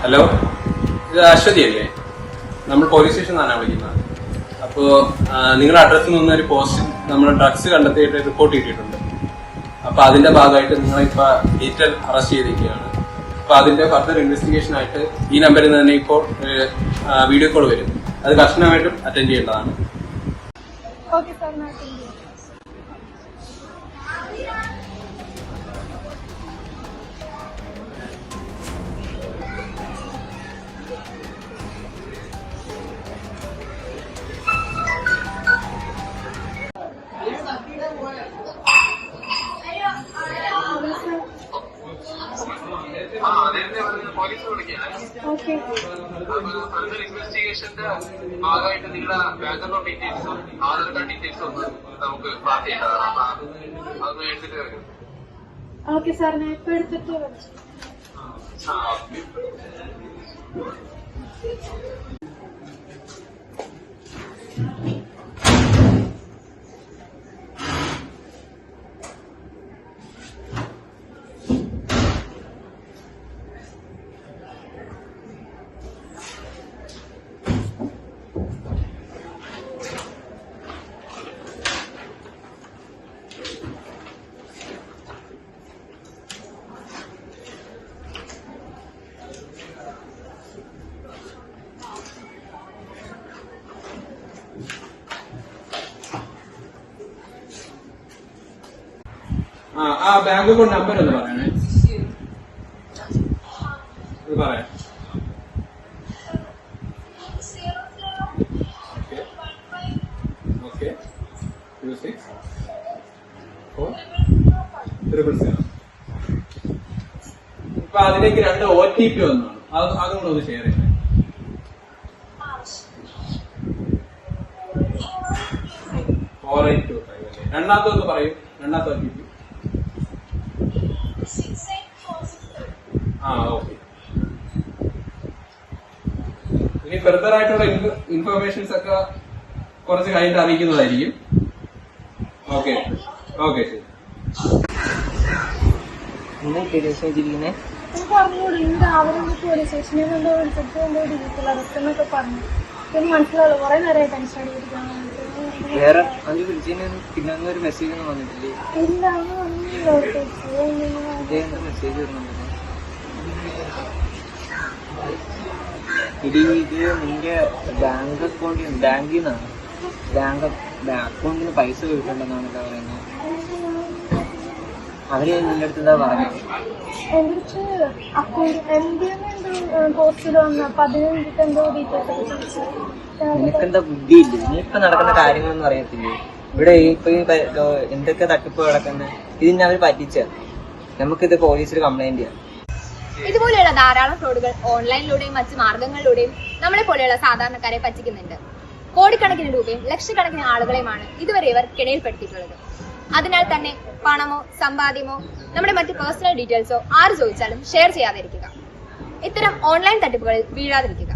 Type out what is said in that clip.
Hello, ഇത് അശ്വതി അല്ലേ? നമ്മൾ പോലീസ് സ്റ്റേഷനിൽ നിന്നാണ് വിളിക്കുന്നത്. അപ്പോൾ നിങ്ങളുടെ അഡ്രസ്സിൽ നിന്നൊരു പോസ്റ്റ് നമ്മൾ ഡ്രഗ്സ് കണ്ടെത്തിയിട്ട് റിപ്പോർട്ട് ചെയ്തിട്ടുണ്ട്. അപ്പോൾ അതിന്റെ ഭാഗമായിട്ട് നിങ്ങളിപ്പോൾ ഡീറ്റെയിൽ അറസ്റ്റ് ചെയ്തിരിക്കുകയാണ്. അപ്പോൾ അതിന്റെ ഫർദർ ഇൻവെസ്റ്റിഗേഷൻ ആയിട്ട് ഈ നമ്പറിൽ നിന്ന് തന്നെ ഇപ്പോൾ വീഡിയോ കോൾ വരും. അത് കർശനമായിട്ടും അറ്റൻഡ് ചെയ്യേണ്ടതാണ്. ഇൻവെസ്റ്റിഗേഷന്റെ ഭാഗമായിട്ട് നിങ്ങളുടെ ബാങ്ക് അക്കൗണ്ട് ഡീറ്റെയിൽസും ആധാർ കാർഡ് ഡീറ്റെയിൽസും ഒന്ന് നമുക്ക് പാസ് ചെയ്യേണ്ടതാണ്. അതൊന്ന് എടുത്തിട്ട് വരും. ഓക്കെ സാർ, ഞാൻ ഇപ്പൊ എടുത്തിട്ട് ആ ബാങ്ക് അക്കൗണ്ട് നമ്പർ ഒന്ന് പറയണേ. പറയാം. ഓക്കെ 264000. ഇപ്പൊ അതിലേക്ക് 2 OTP വന്നാണ്. അതുകൊണ്ട് ഒന്ന് ഷെയർ ചെയ്യണേ. രണ്ടാമത്തെ ഒന്ന് പറയൂ. രണ്ടാമത്തെ OTP. ഓക്കെ. ഇനി ഫെർദർ ആയിട്ടുള്ള ഇൻഫർമേഷൻസ് ഒക്കെ കുറച്ച് കഴിഞ്ഞിട്ട് അറിയിക്കുന്നതായിരിക്കും. ഓക്കെ ഓക്കെ, ശരി. പറഞ്ഞോളൂ. രാവിലെ പോലീസ് സ്റ്റേഷനിൽ എന്തോ വിളിച്ചിട്ട് എന്തോ ഡിജിറ്റൽ അറസ്റ്റ് എന്നൊക്കെ പറഞ്ഞു. പിന്നെ മനസ്സിലാവുള്ളൂ. കുറെ നേരമായി ടെൻഷൻ അടിപ്പിക്കാൻ വേറെ അത് വിളിച്ചതിന് പിന്നെ ഒരു മെസ്സേജ് ഒന്നും വന്നിട്ടില്ലേ? ഇല്ല, മെസ്സേജ് വരുന്നുണ്ട്. ഇത് നിന്റെ ബാങ്ക് അക്കൗണ്ടിൽ ബാങ്കിൽ നിന്നാണ് അക്കൗണ്ടിന് പൈസ പോയിട്ടുണ്ടെന്നാണ് പറയുന്നത്. അവര് നിന്റെ അടുത്ത് എന്താ പറഞ്ഞത്? എന്റെ പോസ്റ്റിൽ വന്ന 15 എന്തോ ഡീറ്റെയിൽസ്. നിനക്കെന്താ ബുദ്ധിയില്ലേ? നീ ഇപ്പൊ നടക്കുന്ന കാര്യങ്ങളൊന്നും അറിയത്തില്ലേ? ഇവിടെ ഇപ്പൊ എന്തൊക്കെ തട്ടിപ്പ് കിടക്കുന്നത്? ഇതിനെ അവർ പറ്റിച്ച. നമുക്കിത് പോലീസിൽ കംപ്ലൈന്റ് ചെയ്യാം. ഇതുപോലെയുള്ള ധാരാളം ഫ്രോഡുകൾ ഓൺലൈനിലൂടെയും മറ്റു മാർഗങ്ങളിലൂടെയും നമ്മളെ പോലെയുള്ള സാധാരണക്കാരെ പറ്റിക്കുന്നുണ്ട്. കോടിക്കണക്കിന് രൂപയും ലക്ഷക്കണക്കിന് ആളുകളെയുമാണ് ഇതുവരെ ഇവർ കിണയിൽപ്പെടുത്തിയിട്ടുള്ളത്. അതിനാൽ തന്നെ പണമോ സമ്പാദ്യമോ നമ്മുടെ മറ്റ് പേഴ്സണൽ ഡീറ്റെയിൽസോ ആര് ചോദിച്ചാലും ഷെയർ ചെയ്യാതിരിക്കുക. ഇത്തരം ഓൺലൈൻ തട്ടിപ്പുകളിൽ വീഴാതിരിക്കുക.